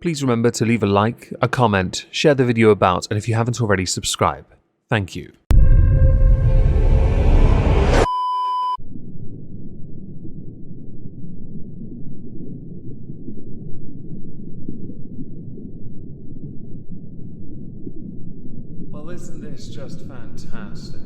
please remember to leave a like, a comment, share the video about, and if you haven't already, subscribe. Thank you. Well, isn't this just fantastic?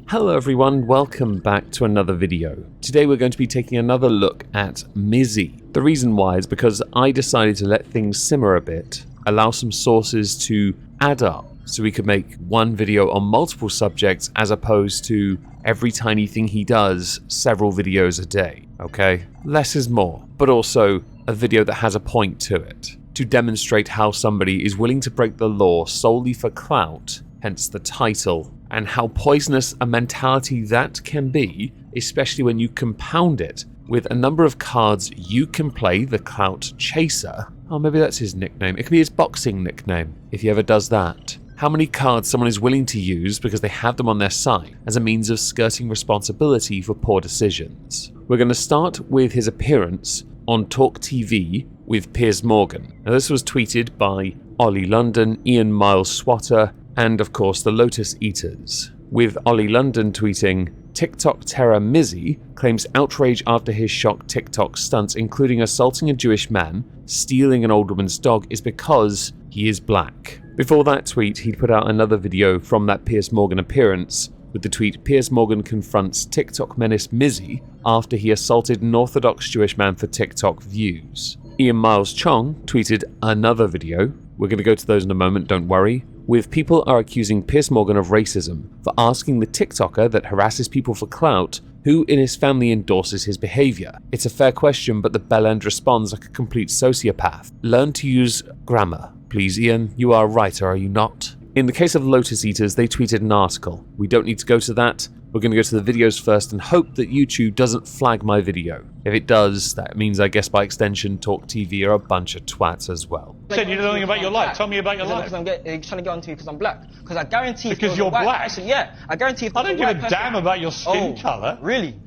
Hello everyone, welcome back to another video. Today we're going to be taking another look at Mizzy. The reason why is because I decided to let things simmer a bit, allow some sources to add up, so we could make one video on multiple subjects as opposed to every tiny thing he does several videos a day, okay? Less is more, but also a video that has a point to it, to demonstrate how somebody is willing to break the law solely for clout, hence the title, and how poisonous a mentality that can be, especially when you compound it with a number of cards you can play, the Clout Chaser. Oh, maybe that's his nickname. It could be his boxing nickname, if he ever does that. How many cards someone is willing to use because they have them on their side as a means of skirting responsibility for poor decisions. We're going to start with his appearance on Talk TV with Piers Morgan. Now, this was tweeted by Ollie London, Ian Miles Swatter, and of course the Lotus Eaters, with Ollie London tweeting, TikTok terror Mizzy claims outrage after his shock TikTok stunts, including assaulting a Jewish man, stealing an old woman's dog, is because he is black. Before that tweet, he'd put out another video from that Piers Morgan appearance, with the tweet, Piers Morgan confronts TikTok menace Mizzy after he assaulted an Orthodox Jewish man for TikTok views. Ian Miles Chong tweeted another video, we're going to go to those in a moment, don't worry, with people are accusing Piers Morgan of racism for asking the TikToker that harasses people for clout who in his family endorses his behaviour. It's a fair question, but the bellend responds like a complete sociopath. Learn to use grammar. Please, Ian, you are a writer, are you not? In the case of Lotus Eaters, they tweeted an article. We don't need to go to that. We're going to go to the videos first and hope that YouTube doesn't flag my video. If it does, that means I guess by extension Talk TV are a bunch of twats as well. You said you know nothing about your life. Tell me about your life. Because you're trying to get onto me because I'm black. Because I guarantee... Because you're black? Person, yeah, I guarantee... I don't give a damn about your skin colour. Really?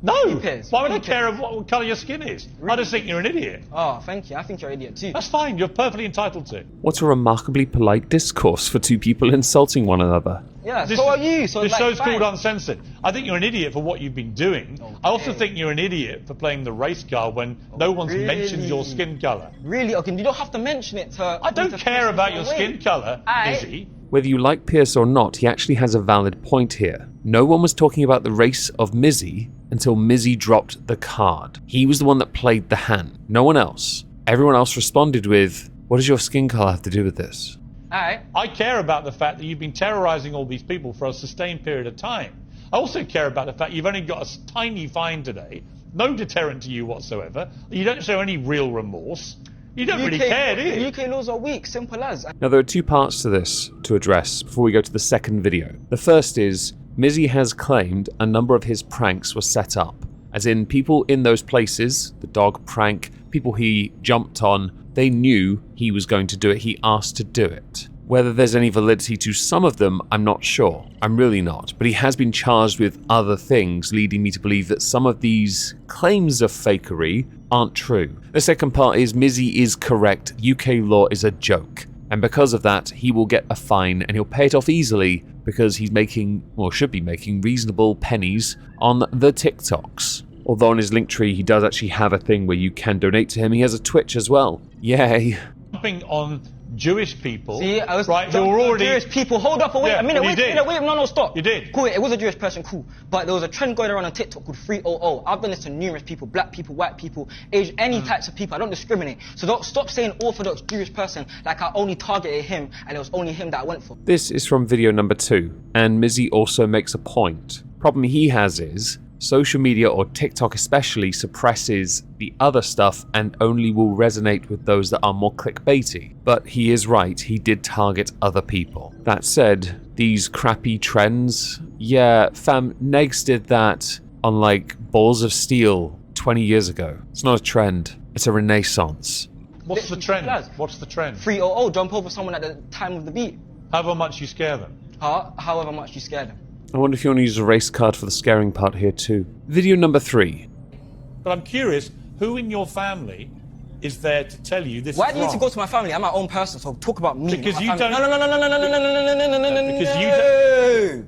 No! Piers, Why would I care of what colour your skin is? Really? I just think you're an idiot. Oh, thank you. I think you're an idiot too. That's fine. You're perfectly entitled to. What a remarkably polite discourse for two people insulting one another. Yeah, so are you. So this like, show's fine. called Uncensored. I think you're an idiot for what you've been doing. Okay. I also think you're an idiot for playing the race card when no one's mentioned your skin colour. Really? Okay, you don't have to mention it to... I don't care about your skin colour, Mizzy. Whether you like Piers or not, he actually has a valid point here. No one was talking about the race of Mizzy until Mizzy dropped the card. He was the one that played the hand, no one else. Everyone else responded with, what does your skin colour have to do with this? I care about the fact that you've been terrorising all these people for a sustained period of time. I also care about the fact you've only got a tiny fine today, no deterrent to you whatsoever, you don't show any real remorse. You don't really care, do you? UK laws are weak, simple as. Now there are two parts to this to address before we go to the second video. The first is, Mizzy has claimed a number of his pranks were set up, as in people in those places, the dog prank, people he jumped on, they knew he was going to do it, he asked to do it. Whether there's any validity to some of them, I'm not sure. I'm really not. But he has been charged with other things, leading me to believe that some of these claims of fakery aren't true. The second part is Mizzy is correct. UK law is a joke. And because of that, he will get a fine and he'll pay it off easily because he's making, or should be making, reasonable pennies on the TikToks. Although on his Linktree, he does actually have a thing where you can donate to him. He has a Twitch as well. Yay. Jumping on Jewish people. See, I was right, who are already Jewish people. Hold up, wait a minute, wait, no, stop. You did. Cool, it was a Jewish person, cool. But there was a trend going around on TikTok called 300. I've done this to numerous people, black people, white people, Asian, any types of people. I don't discriminate. So don't stop saying Orthodox Jewish person like I only targeted him and it was only him that I went for. This is from video number 2, and Mizzy also makes a point. Problem he has is, social media, or TikTok especially, suppresses the other stuff and only will resonate with those that are more clickbaity. But he is right, he did target other people. That said, these crappy trends, yeah, fam, Negs did that on like Balls of Steel 20 years ago. It's not a trend, it's a renaissance. What's the trend? What's the trend? 300, jump over someone at the time of the beat. However much you scare them. However much you scare them. I wonder if you want to use a race card for the scaring part here too. Video number 3. But I'm curious, who in your family is there to tell you this Why is do you need wrong. to go to my family? I'm my own person, so talk about me. Because not you my family. don't- No. Because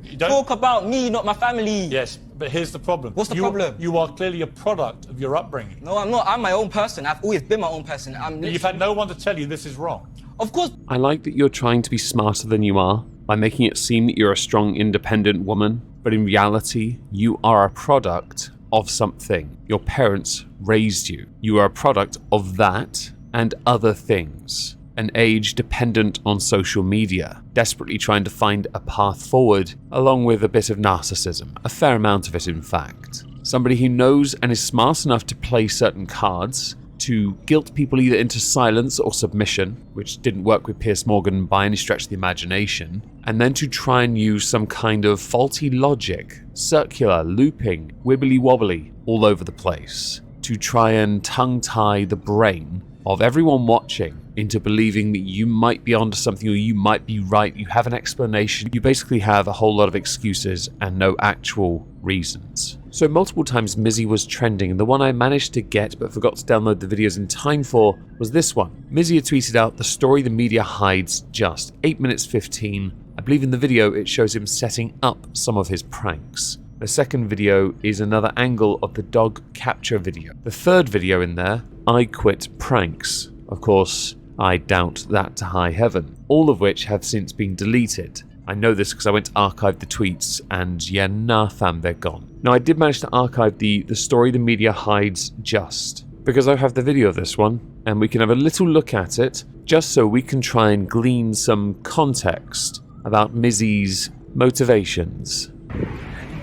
you don't- Talk about me, not my family. Yes, but here's the problem. What's the problem? You are clearly a product of your upbringing. No, I'm not. I'm my own person. I've always been my own person. You've had no one to tell you this is wrong. Of course. I like that you're trying to be smarter than you are by making it seem that you're a strong, independent woman, but in reality, you are a product of something. Your parents raised you. You are a product of that and other things. An age dependent on social media, desperately trying to find a path forward, along with a bit of narcissism, a fair amount of it in fact. Somebody who knows and is smart enough to play certain cards, to guilt people either into silence or submission, which didn't work with Piers Morgan by any stretch of the imagination, and then to try and use some kind of faulty logic, circular, looping, wibbly-wobbly, all over the place, to try and tongue-tie the brain of everyone watching into believing that you might be onto something or you might be right, you have an explanation. You basically have a whole lot of excuses and no actual reasons. So multiple times Mizzy was trending, and the one I managed to get but forgot to download the videos in time for was this one. Mizzy had tweeted out the story the media hides just 8 minutes 15. I believe in the video it shows him setting up some of his pranks. The second video is another angle of the dog capture video. The third video in there, I quit pranks. Of course, I doubt that to high heaven. All of which have since been deleted. I know this because I went to archive the tweets and yeah, nah fam, they're gone. Now I did manage to archive the story the media hides just because I have the video of this one and we can have a little look at it just so we can try and glean some context about Mizzy's motivations.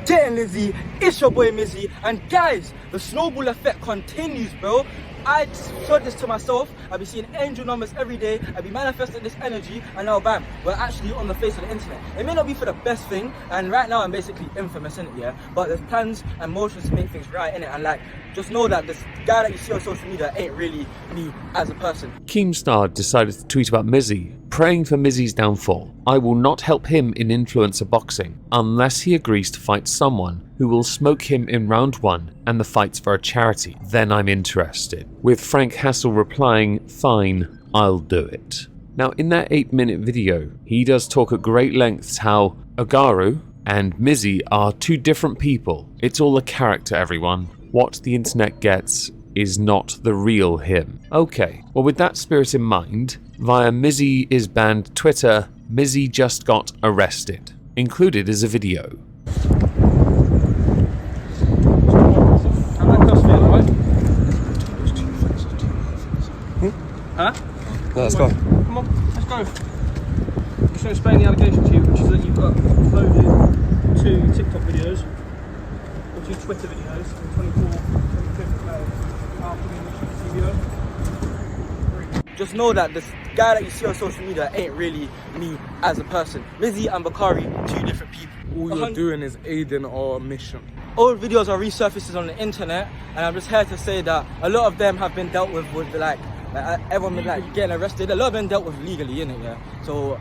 Getting Mizzy, it's your boy Mizzy, and guys, the snowball effect continues, bro. I showed this to myself. I'll be seeing angel numbers every day. I'll be manifesting this energy, and now bam, we're actually on the face of the internet. It may not be for the best thing, and right now I'm basically infamous in it, yeah. But there's plans and motions to make things right in it, and like, just know that this guy that you see on social media ain't really me as a person. Keemstar decided to tweet about Mizzy, praying for Mizzy's downfall. I will not help him in influencer boxing unless he agrees to fight someone who will smoke him in round 1 and the fight's for a charity. Then I'm interested. With Frank Hassel replying, fine, I'll do it. Now in that 8-minute video, he does talk at great lengths how Agaru and Mizzy are two different people. It's all a character, everyone. What the internet gets is not the real him. Okay, well with that spirit in mind, via Mizzy is banned Twitter, Mizzy just got arrested. Included is a video. Huh? Let's go. Come on, let's go. I'm just going to explain the allegation to you, which is that you've got uploaded 2 TikTok videos, or 2 Twitter videos, from 25th of May, after the CBO. Just know that this guy that you see on social media ain't really me as a person. Mizzy and Bakari, 2 different people. All you're doing is aiding our mission. Old videos are resurfacing on the internet, and I'm just here to say that a lot of them have been dealt with like everyone been like getting arrested. A lot of them dealt with legally, innit, yeah? So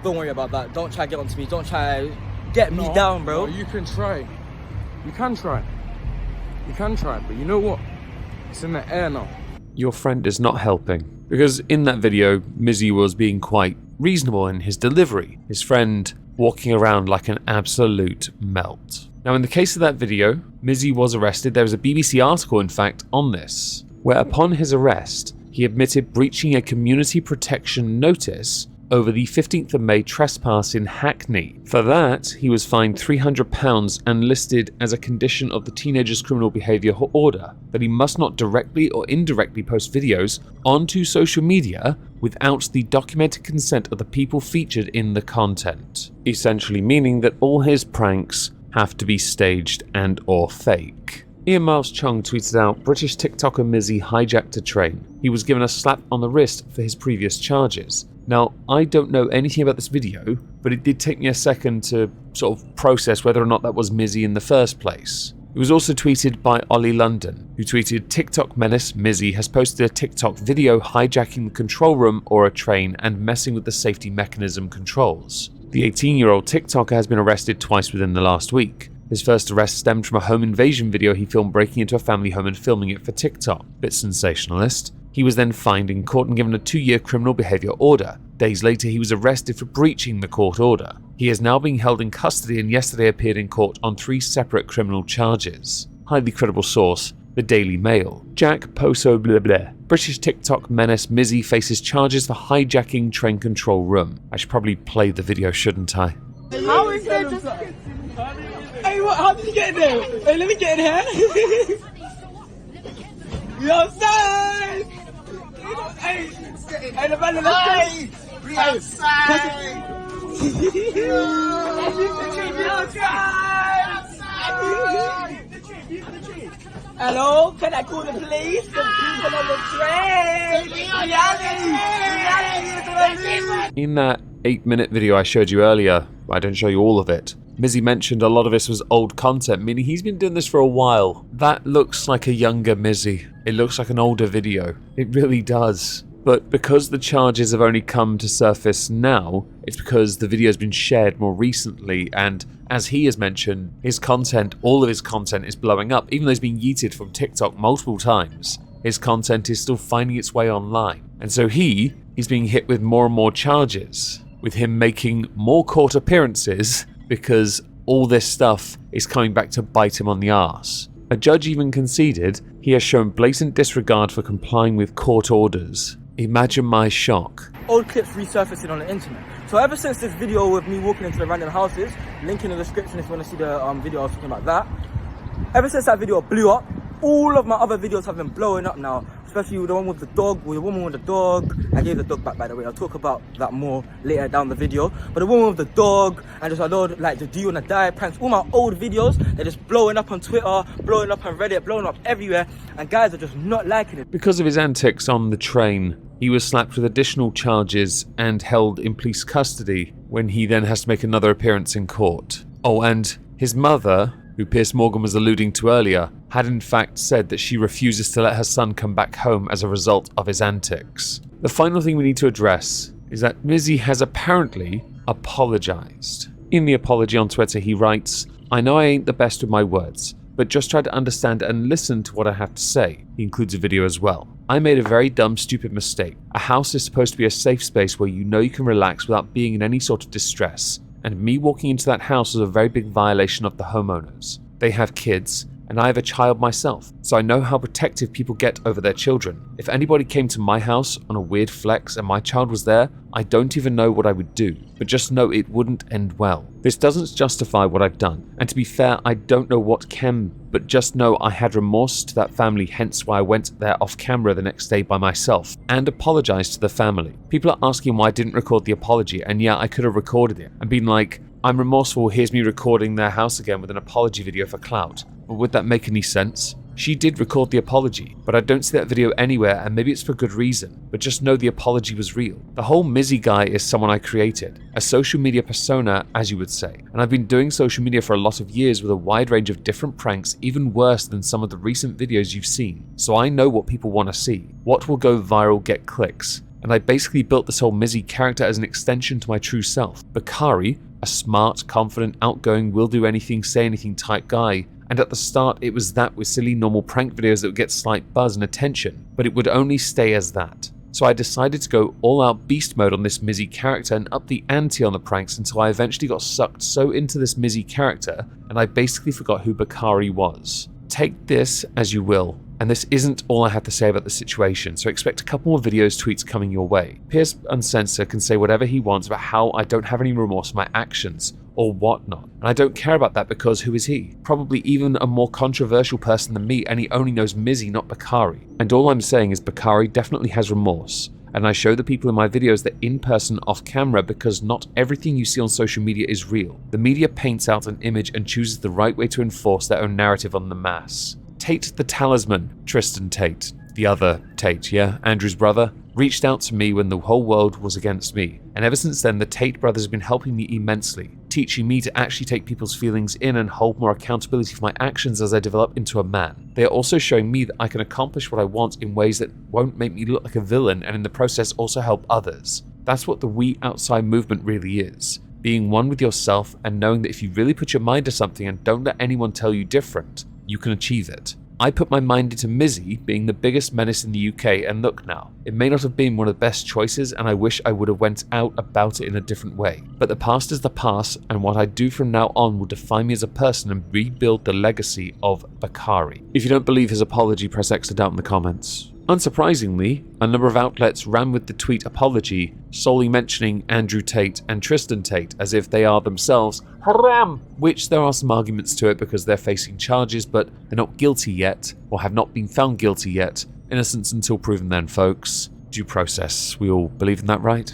don't worry about that. Don't try to get onto me. Don't try to get me down, bro. No, you can try. You can try. You can try, but you know what? It's in the air now. Your friend is not helping. Because in that video, Mizzy was being quite reasonable in his delivery. His friend walking around like an absolute melt. Now in the case of that video, Mizzy was arrested. There was a BBC article in fact on this, where upon his arrest, he admitted breaching a community protection notice over the 15th of May trespass in Hackney. For that, he was fined £300 and listed as a condition of the teenager's criminal behaviour order that he must not directly or indirectly post videos onto social media without the documented consent of the people featured in the content. Essentially meaning that all his pranks have to be staged and or fake. Ian Miles Chung tweeted out, British TikToker Mizzy hijacked a train. He was given a slap on the wrist for his previous charges. Now, I don't know anything about this video, but it did take me a second to sort of process whether or not that was Mizzy in the first place. It was also tweeted by Ollie London, who tweeted, TikTok menace Mizzy has posted a TikTok video hijacking the control room or a train and messing with the safety mechanism controls. The 18-year-old TikToker has been arrested twice within the last week. His first arrest stemmed from a home invasion video he filmed breaking into a family home and filming it for TikTok. Bit sensationalist. He was then fined in court and given a 2-year criminal behaviour order. Days later, he was arrested for breaching the court order. He is now being held in custody and yesterday appeared in court on 3 separate criminal charges. Highly credible source, the Daily Mail. Jack Poso blah blah. British TikTok menace Mizzy faces charges for hijacking train control room. I should probably play the video, shouldn't I? How is that just... Hey, what? How did you get in there? Hey, let me get in here. You outside! Hey, hey, the man, let's go! We outside! Hello, can I call the police? The people on the train! In that 8-minute video I showed you earlier, I don't show you all of it, Mizzy mentioned a lot of this was old content, meaning he's been doing this for a while. That looks like a younger Mizzy. It looks like an older video. It really does. But because the charges have only come to surface now, it's because the video has been shared more recently, and as he has mentioned, his content, all of his content is blowing up. Even though he's been yeeted from TikTok multiple times, his content is still finding its way online. And so he's being hit with more and more charges, with him making more court appearances because all this stuff is coming back to bite him on the arse. A judge even conceded he has shown blatant disregard for complying with court orders. Imagine my shock. Old clips resurfacing on the internet. So ever since this video with me walking into the random houses, link in the description if you want to see the video I was talking about that. Ever since that video blew up, all of my other videos have been blowing up now. Especially the one with the dog, with the woman with the dog. I gave the dog back, by the way. I'll talk about that more later down the video. But the woman with the dog, and just a load like the Do You Wanna Die pranks, all my old videos, they're just blowing up on Twitter, blowing up on Reddit, blowing up everywhere, and guys are just not liking it. Because of his antics on the train, he was slapped with additional charges and held in police custody when he then has to make another appearance in court. Oh, and his mother, who Piers Morgan was alluding to earlier, had in fact said that she refuses to let her son come back home as a result of his antics. The final thing we need to address is that Mizzy has apparently apologized. In the apology on Twitter, he writes, "I know I ain't the best with my words, but just try to understand and listen to what I have to say." He includes a video as well. "I made a very dumb, stupid mistake. A house is supposed to be a safe space where you know you can relax without being in any sort of distress. And me walking into that house was a very big violation of the homeowners. They have kids, and I have a child myself, so I know how protective people get over their children. If anybody came to my house on a weird flex and my child was there, I don't even know what I would do, but just know it wouldn't end well. This doesn't justify what I've done, and to be fair, I don't know what can, but just know I had remorse to that family, hence why I went there off camera the next day by myself, and apologized to the family. People are asking why I didn't record the apology, and yeah, I could have recorded it, and been like, I'm remorseful, here's me recording their house again with an apology video for Clout. But would that make any sense? She did record the apology, but I don't see that video anywhere, and maybe it's for good reason, but just know the apology was real. The whole Mizzy guy is someone I created, a social media persona, as you would say, and I've been doing social media for a lot of years with a wide range of different pranks, even worse than some of the recent videos you've seen, so I know what people want to see, what will go viral, get clicks, and I basically built this whole Mizzy character as an extension to my true self. Bakari, a smart, confident, outgoing, will do anything, say anything type guy, and at the start it was that with silly normal prank videos that would get slight buzz and attention, but it would only stay as that. So I decided to go all out beast mode on this Mizzy character and up the ante on the pranks until I eventually got sucked so into this Mizzy character and I basically forgot who Bakari was. Take this as you will, and this isn't all I have to say about the situation, so expect a couple more videos, tweets coming your way. Piers Uncensored can say whatever he wants about how I don't have any remorse for my actions, or whatnot, and I don't care about that because who is he? Probably even a more controversial person than me, and he only knows Mizzy, not Bakari. And all I'm saying is Bakari definitely has remorse, and I show the people in my videos that in person, off camera, because not everything you see on social media is real. The media paints out an image and chooses the right way to enforce their own narrative on the mass. Tate the Talisman, Tristan Tate, the other Tate, yeah, Andrew's brother, reached out to me when the whole world was against me, and ever since then the Tate brothers have been helping me immensely, teaching me to actually take people's feelings in and hold more accountability for my actions as I develop into a man. They are also showing me that I can accomplish what I want in ways that won't make me look like a villain and in the process also help others. That's what the We Outside movement really is. Being one with yourself and knowing that if you really put your mind to something and don't let anyone tell you different, you can achieve it. I put my mind into Mizzy being the biggest menace in the UK, and look now, it may not have been one of the best choices, and I wish I would have went out about it in a different way. But the past is the past, and what I do from now on will define me as a person and rebuild the legacy of Bakari. If you don't believe his apology, press X to doubt in the comments. Unsurprisingly, a number of outlets ran with the tweet apology, solely mentioning Andrew Tate and Tristan Tate as if they are themselves haram, which there are some arguments to it because they're facing charges but they're not guilty yet, or have not been found guilty yet. Innocence until proven then, folks. Due process. We all believe in that, right?